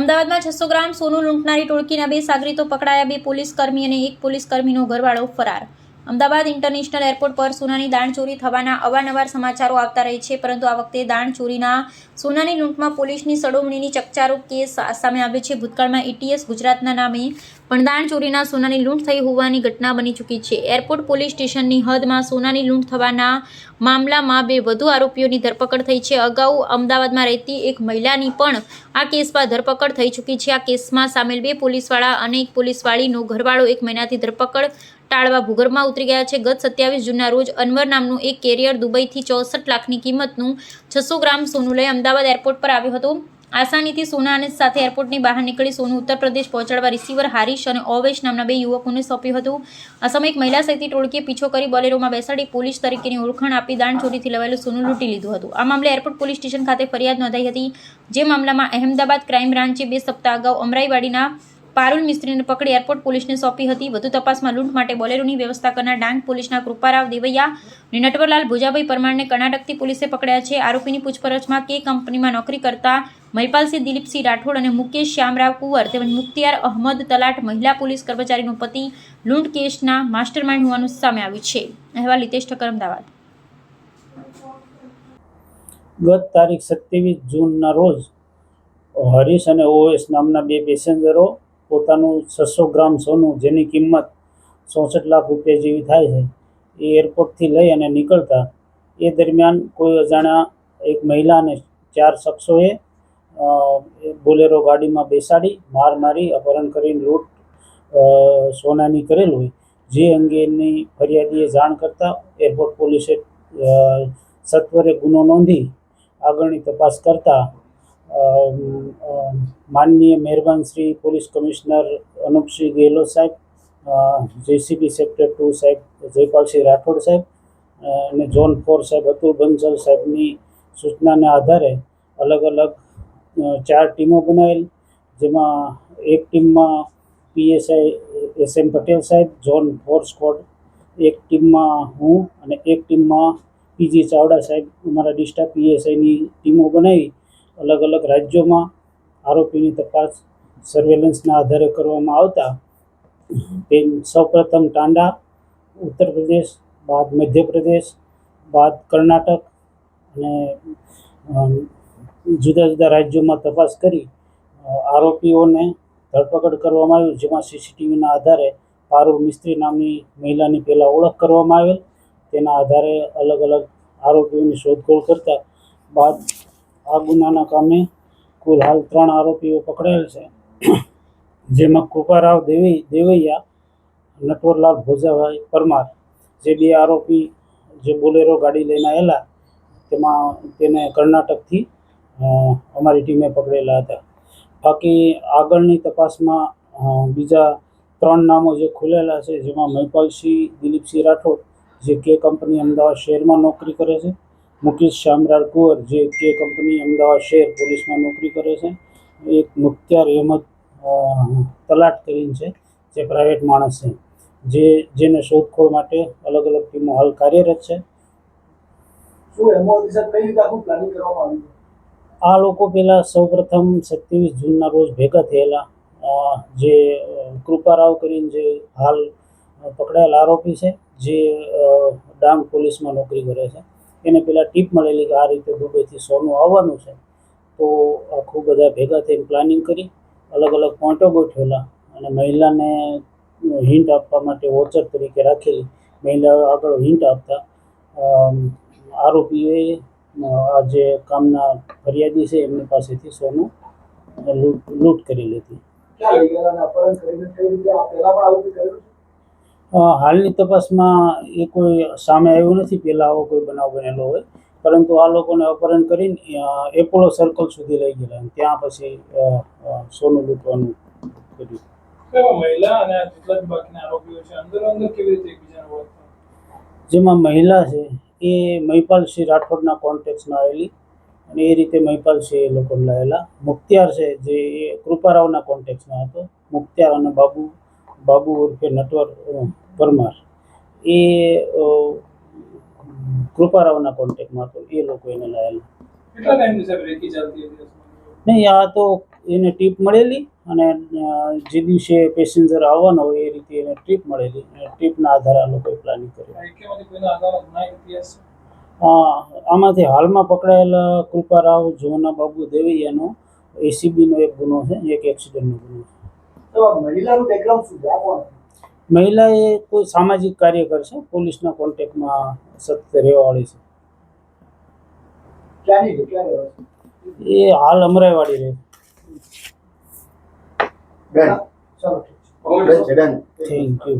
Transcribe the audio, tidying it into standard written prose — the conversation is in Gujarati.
અમદાવાદમાં 600 ગ્રામ સોનું લૂંટનારી ટોળકીના 2 સાગરીતો પકડાયા. 2 પોલીસકર્મી અને 1 પોલીસકર્મીનો ઘરવાળો ફરાર. અમદાવાદ ઇન્ટરનેશનલ એરપોર્ટ પર સોનાની દાણચોરી થવાના અવારનવાર સમાચારો આવતા રહે છે, પરંતુ આ વખતે દાણચોરીના સોનાની લૂંટમાં પોલીસની સડોમણીની ચકચારો કેસ સામે આવ્યો છે. ભૂતકાળમાં એટીએસ ગુજરાતના નામે પણ દાણચોરીના સોનાની લૂંટ થઈ હોવાની ઘટના બની ચૂકી છે. એરપોર્ટ પોલીસ સ્ટેશનની હદમાં સોનાની લૂંટ થવાના મામલામાં 2 વધુ આરોપીઓની ધરપકડ થઈ છે. અગાઉ અમદાવાદમાં રહેતી એક મહિલાની પણ આ કેસમાં ધરપકડ થઈ ચૂકી છે. આ કેસમાં સામેલ 2 પોલીસવાળા અને 1 પોલીસવાળીનો ઘરવાળો 1 મહિનાથી ધરપકડ ટાળવા ભૂગર્ભમાં ઉતરી ગયા છે. ગત 27 જૂનના રોજ અનવર નામનું એક કેરિયર દુબઈથી 64 લાખની કિંમતનું 600 ગ્રામ સોનું લઈ અમદાવાદ એરપોર્ટ પર આવ્યો હતો. આસાનીથી સોના અને સાથે એરપોર્ટની બહાર નીકળી સોનું ઉત્તર પ્રદેશ પહોંચાડવા રિસીવર હારીશ અને ઓવેશ નામના 2 યુવકોને સોંપ્યું હતું. આ સમયે એક મહિલા સહિતની ટોળકીએ પીછો કરી બોલેરોમાં બેસાડી પોલીસ તરીકેની ઓળખાણ આપી દાણચોરીથી લેવાયેલું સોનું લૂંટી લીધું હતું. આ મામલે એરપોર્ટ પોલીસ સ્ટેશન ખાતે ફરિયાદ નોંધાઈ હતી, જે મામલામાં અહેમદાબાદ ક્રાઇમ બ્રાન્ચે 2 સપ્તાહ અગાઉ અમરાઈવાડીના પારુલ મિસ્ત્રીને પકડી એરપોર્ટ પોલીસને સોંપી હતી. વધુ તપાસમાં લૂંટ માટે બોલેરોની વ્યવસ્થા કરનાર ડાંગ પોલીસના કૃપારાવ દેવૈયા અને નટવરલાલ ભોજાભાઈ પરમારને કર્ણાટકથી પોલીસે પકડ્યા છે. આરોપીની પૂછપરછમાં કે કંપનીમાં નોકરી કરતા મહિપાલસિંહ દિલીપસિંહ રાઠોડ અને મુકેશ શ્યામરાવ કુંવર તેમજ મુખ્તિયાર અહમદ તલાટ મહિલા પોલીસ કર્મચારીનો પતિ લૂંટ કેસના માસ્ટરમાઇન્ડ હોવાનું સામે આવ્યું છે. અહેવાલ હિતેશ ઠક્કર, અમદાવાદ. ગત તારીખ 27 જૂનના રોજ હરીશ અને ઓવેશ નામના 2 પેસેન્જરો પોતાનું 600 ગ્રામ સોનું, જેની કિંમત 64 લાખ રૂપિયા જેવી થાય છે, એ એરપોર્ટથી લઈ અને નીકળતા એ દરમિયાન કોઈ અજાણ્યા એક મહિલા અને 4 શખ્સોએ બોલેરો ગાડીમાં બેસાડી માર મારી અપહરણ કરીને લૂંટ સોનાની કરેલ હોય, જે અંગેની ફરિયાદીએ જાણ કરતા એરપોર્ટ પોલીસે સત્વરે ગુનો નોંધી આગળની તપાસ કરતા માનનીય મહેરબાન શ્રી પોલીસ કમિશનર અનુપસિંહ ગેહલોત સાહેબ, જેસીબી સેક્ટર 2 સાહેબ જયપાલસિંહ રાઠોડ સાહેબ અને ઝોન 4 સાહેબ અતુલ બંસલ સાહેબની સૂચનાને આધારે અલગ અલગ 4 ટીમો બનાવેલ, જેમાં એક ટીમમાં પીએસઆઈ SM પટેલ સાહેબ ઝોન 4 સ્ક્વોડ, એક ટીમમાં હું અને એક ટીમમાં પીજી ચાવડા સાહેબ અમારા ડિસ્ટ્રિક્ટ પીએસઆઈની ટીમો બનાવી અલગ અલગ રાજ્યોમાં આરોપીની તપાસ સર્વેલન્સના આધારે કરવામાં આવતા સૌપ્રથમ ટાંડા ઉત્તર પ્રદેશ, બાદ મધ્યપ્રદેશ, બાદ કર્ણાટક અને જુદા જુદા રાજ્યોમાં તપાસ કરી આરોપીઓને ધરપકડ કરવામાં આવી, જેમાં સીસીટીવીના આધારે પારુલ મિસ્ત્રી નામની મહિલાની પહેલાં ઓળખ કરવામાં આવેલ. તેના આધારે અલગ અલગ આરોપીઓની શોધખોળ કરતા બાદ આ ગુનાના કામે કુલ હાલ 3 આરોપીઓ પકડાયેલ છે, જેમાં કૃપારાવ દેવૈયા, નટવરલાલ ભોજાભાઈ પરમાર, જે 2 આરોપી જે બોલેરો ગાડી લઈને આવેલા તેમાં તેને કર્ણાટકથી અમારી ટીમે પકડેલા હતા. બાકી આગળની તપાસમાં બીજા 3 નામો જે ખુલેલા છે, જેમાં મહિપાલસિંહ દિલીપસિંહ રાઠોડ, જે કે કંપની અમદાવાદ શહેરમાં નોકરી કરે છે, મુકેશ શ્યામરાવ કુંવર, જે કે કંપની અમદાવાદ શહેર પોલીસમાં નોકરી કરે છે, એક મુખ્તિયાર અહેમદ તલાટ કરીને છે, જે પ્રાઇવેટ માણસ છે, જેને શોધખોળ માટે અલગ અલગ ટીમો હાલ કાર્યરત છે. આ લોકો પહેલાં સૌપ્રથમ 27 જૂનના રોજ ભેગા થયેલા, જે કૃપારાવ કરીને જે હાલ પકડાયેલા આરોપી છે, જે ડાંગ પોલીસમાં નોકરી કરે છે, એને પહેલાં ટીપ મળેલી કે આ રીતે દુબઈથી સોનું આવવાનું છે, તો ખૂબ બધા ભેગા થઈને પ્લાનિંગ કરી અલગ અલગ પોઈન્ટો ગોઠવેલા અને મહિલાને હિન્ટ આપવા માટે વોચર તરીકે રાખેલી. મહિલા આગળ હિન્ટ આપતા આરોપીઓએ આ જે કામના ફરિયાદી છે એમની પાસેથી સોનું લૂંટ કરી લીધી. હાલની તપાસમાં એ કોઈ સામે આવ્યું નથી પહેલાં આવો કોઈ બનાવ બનેલો હોય, પરંતુ આ લોકોને અપહરણ કરીને એપોલો સર્કલ સુધી લઈ ગયેલા, ત્યાં પછી સોનું લૂંટવાનું કર્યું. જેમાં મહિલા છે એ મહિપાલસિંહ રાઠોડના કોન્ટેક્ટમાં આવેલી અને એ રીતે મહિપાલસિંહ એ લોકોને લાવેલા. મુખ્તિયાર છે જે એ કૃપારાવના કોન્ટેક્ટમાં હતો, મુખ્તિયાર અને બાબુ ઉર્ફે નટવર પરમાર, એ કૃપારાવના કોન્ટેક્ટમાં હતો, એ લોકો એને લાવેલા. નહીં, આ તો એને ટીપ મળેલી અને જે દિવસે પેસેન્જર આવવાનો હોય એ રીતે એને ટીપ મળેલી અને ટીપના આધારે આ લોકોએ પ્લાનિંગ કર્યું. આમાંથી હાલમાં પકડાયેલા કૃપારાવ જોના બાબુ દેવૈયાનો એસીબીનો એક ગુનો છે, એક એક્સિડન્ટનો ગુનો છે. મહિલાનું બેકગ્રાઉન્ડ શું છે? આ કોણ? મહિલા એ કોઈ સામાજિક કાર્યકર છે, પોલીસના કોન્ટેક્ટમાં સતત રહેવાવાળી છે. ક્યાંની છે? ક્યાં રહે છે? એ હાલ અમરાઈવાડી રહે. ચલો ઠીક છે. Thank you.